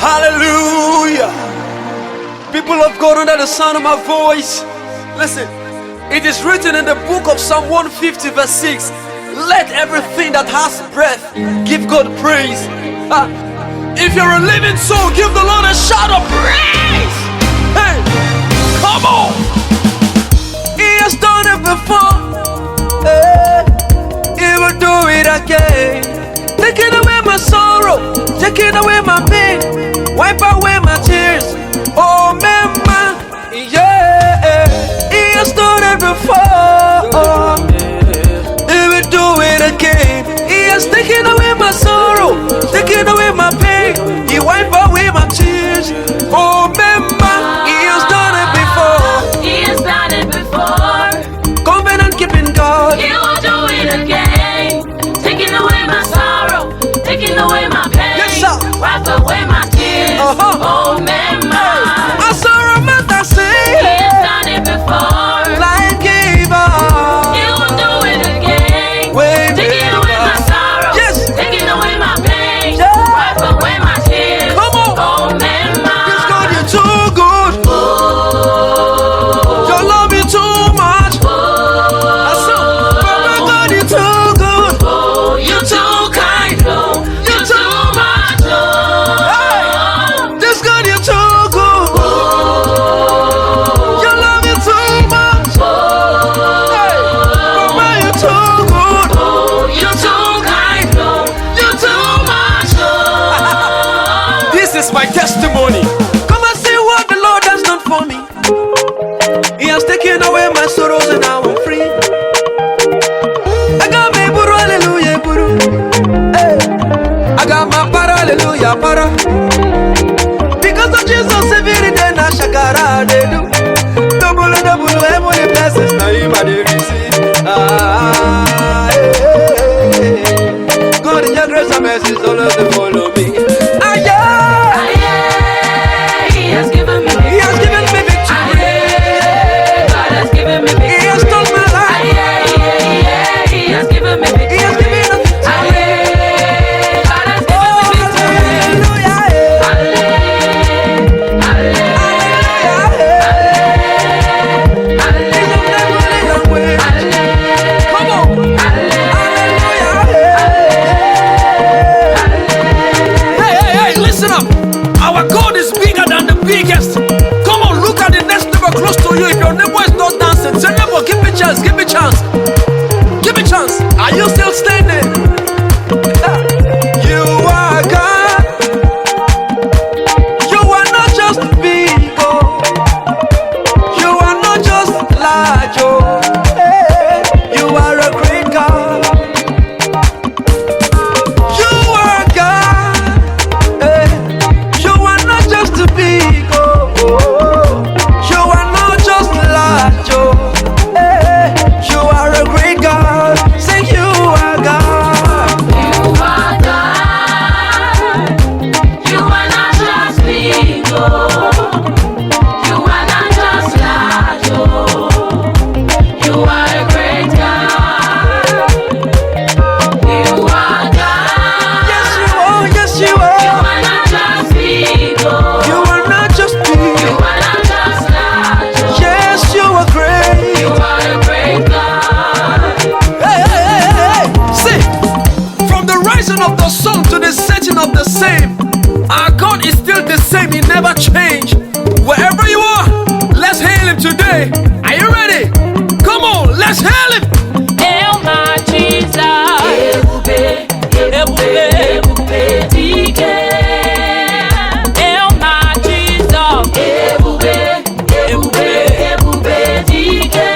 Hallelujah. People of God, under the sound of my voice, listen. It is written in the book of Psalm 150 verse 6. Let everything that has breath give God praise. If you're a living soul, give the Lord a shout of praise. Hey, come on. He has done it before. Hey, he will do it again. Taking away my sorrow, taking away my pain, wipe away my tears. Oh, mama, yeah. He has done it before. He will do it again. He has taken away my sorrow, taken away my pain. He wiped away my tears. Oh, mama, he has done it before. He has done it before. Covenant keeping God. He will do it again. Taking away my sorrow, taking away my pain. Yes, sir. Wipe away my tears. Oh, mama. I saw a man that He said, has done it before. life gave up. He will do it again. Way Taking away my sorrow, Yes. taking away my pain. Yeah. Wipe away my tears. Come on. Oh, mama. It's God, you're too good. Oh, Your love is too much. I saw, Papa God, you're too good. oh, you too kind, oh, you too much, oh. This God, you're too good. Your love is too much. Hey, Papa, you're too good. Oh, you too kind, oh, you too much, oh. This is my testimony. Come and see what the Lord has done for me. He has taken away my sorrows and now I'm free. I got my buru, hallelujah, buru. Hey. I got my para, hallelujah, para. Because of Jesus, every day na shakara they do. Double, double, heavenly blessings now you might receive. God in your grace and mercy, all of them follow me. Yeah. He has given me He has given me victory. God has given me victory. He has told my life. He has given me victory. He has given us victory. God has given me victory. Come on. Hey, listen up. Our God is bigger than the biggest. Come on, look at the next neighbor close to you. If your neighbor is not dancing, say, neighbor, give me chance, give me chance. Give me chance. Are you still standing? You are God. You are not just big, oh. You are not just large, oh. Hey, you are a great God. You are God. Hey, you are not just big, oh. You are not just large, oh. Hey, you are a great God. Say you are God. You are God. You are not just big, oh. You are not just large, oh. You are a great God. You are God. Yes, you are. Yes, you You are. are not just big, oh. You are not just You big. are not just large, oh. Yes, you are great. You are a great God. Hey. See, from the rising of the sun to the setting of the same, our God is still the same. He never changed. Wherever you are, let's hail Him today. Are you ready? Come on, let's hail Him. Oh my Jesus, Ebube, Ebube, Ebube, Dike. Oh my Jesus, Ebube, Ebube, Ebube, Dike.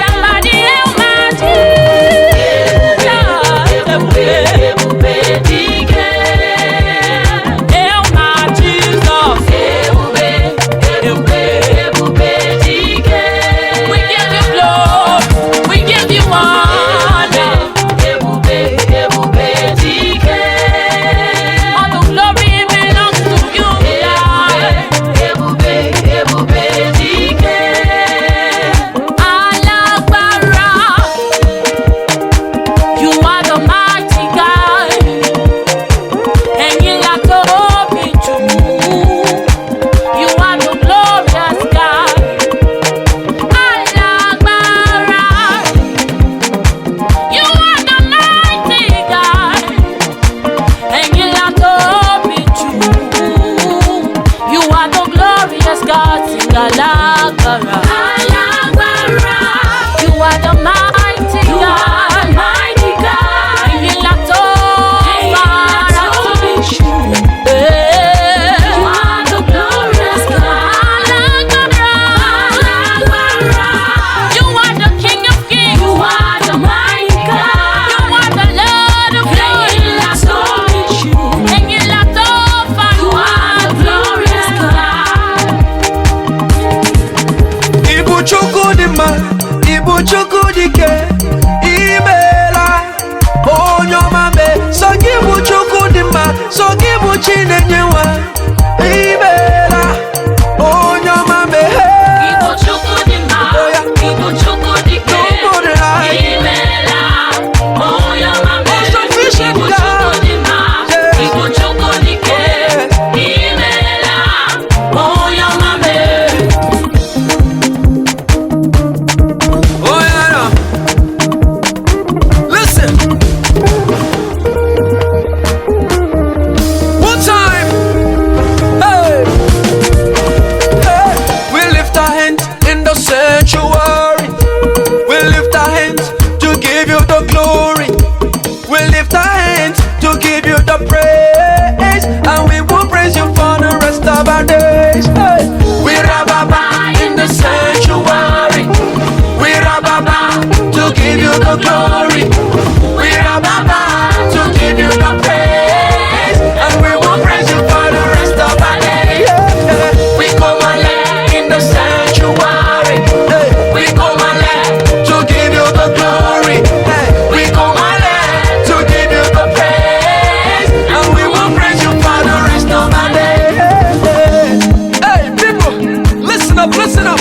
Somebody, oh my Jesus, Ebube, Ebube, Dike. Oh my Jesus, Ebube, alágbára. You are the mighty God. Ẹ̀yin la tó fara tóbi jù. You are the glorious God. Alágbára. You are the King of Kings. You are the mighty God. You are the Lord of Lords. Ẹ̀yin la tóbi jù. Ẹ̀yin la tó fara. You are the glorious God. Ibu chukudima, Ibu chukudike, Imela, Onyomame, Sogibu chukudima, Sogibu chinenyewa, Imela, Onyomame, Ibu chukudima, Ibu chukudike, Imela, Onyomame, Ibu chukudima, Ibu chukudike, Imela, Onyomame. Oh yeah, yeah. Listen. One time. Hey. Hey. We lift our hands in the sanctuary. We lift our hands to give you the glory. We lift our hands to give you the praise. And we will praise you for the rest of our days. Hey. We rababa in the sanctuary. We rababa to give you the glory. We rababa to give you the praise. And we will praise you for the rest of our days. We come alive in the sanctuary. We come alive to give you the glory. We come alive to give you the praise. And we will praise you for the rest of our days. Hey people, listen up, listen up.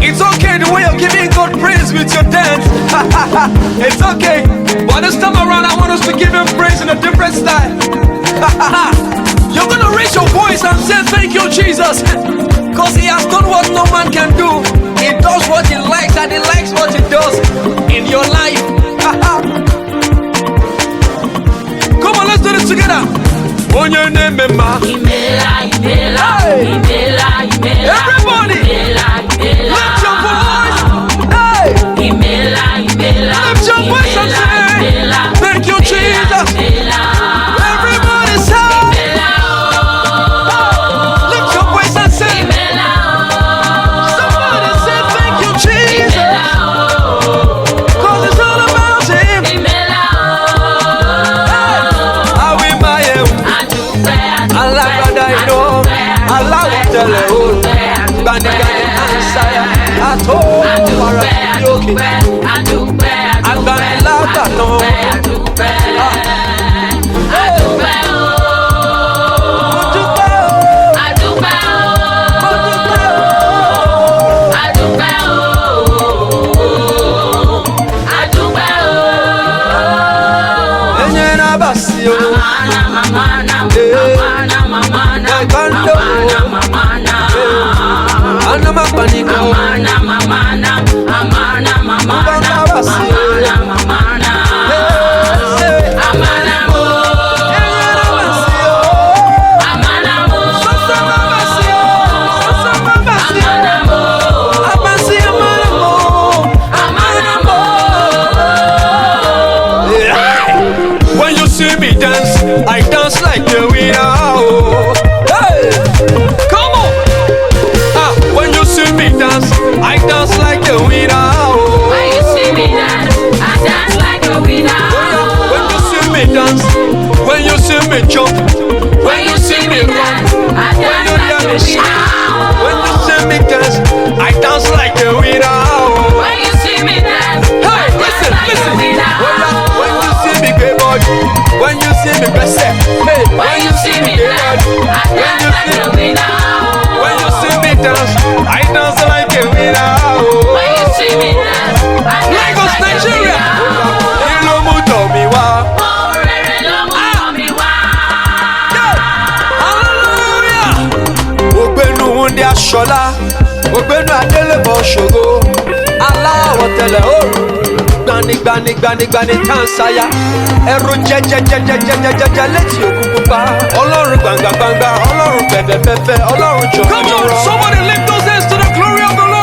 It's okay the way you're giving God praise with your dance. It's okay. But this time around, I want us to give Him praise in a different style. You're gonna raise your voice and say, "Thank you, Jesus," because He has done what no man can do. He does what He likes, and He likes what He does in your life. Come on, let's do this together. On your name, Mama. Imela, Imela, Hey. Imela, Imela. Everybody, Imela, Imela. lift your voice. Hey. Imela, Imela. Lift your voice and say, Imela, "Thank you, Jesus." Imela. Everybody say, Imela, lift your voice and say, Imela, somebody say, "Thank you, Jesus," cause it's all about Him. Imela. I will buy Him. Allah brother, you know, Allah will tell you, Bani Gani Ansaya, Ato, Yoki, Agbani Laba, no. Enyena Basio, Anama Paniko, when you see me dance, I dance like a winner. Oh. Hey, come on. When you see me dance, I dance like a winner. Oh. When you see me dance, I dance like a winner. When you see me dance, when you see me jump, when you see me run, I when you hear me dance like a shout, winner. when you see me dance, I dance like a winner. Oh. When you see me dance, Hey, listen, listen. When you see me gay boy, when you see me best, hey, when you see me dance, I when you dance like see a me, winner. when you see me dance, I dance like a winner. Oh. When you see me dance, I dance Lagos, like a Nigeria. winner. Ilomu Tomiwa. Oh, rere lo mú mi wá. Hallelujah. Ògbénu Wúndé Aṣọlá, Ògbénu Adélébọ̀ Ṣògo, aláwọ̀ tẹ̀lẹ̀ òòrùn, gbanigbanigbanigbani táǹsáyà, ẹ̀rù jẹjẹjẹjẹjẹjẹjẹ létí òkun pupa, Ọlọ́run gbàngbàngbàngbà, Ọlọ́run fẹ̀fẹ̀fẹ̀fẹ̀, Ọlọ́run jọ̀rọ̀jọ̀rọ̀. Come on, somebody lift those hands to the glory of the Lord.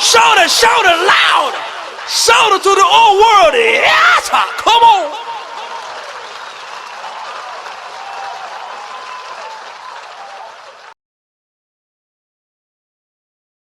Shout it loud. Shout it to the whole world. Yes,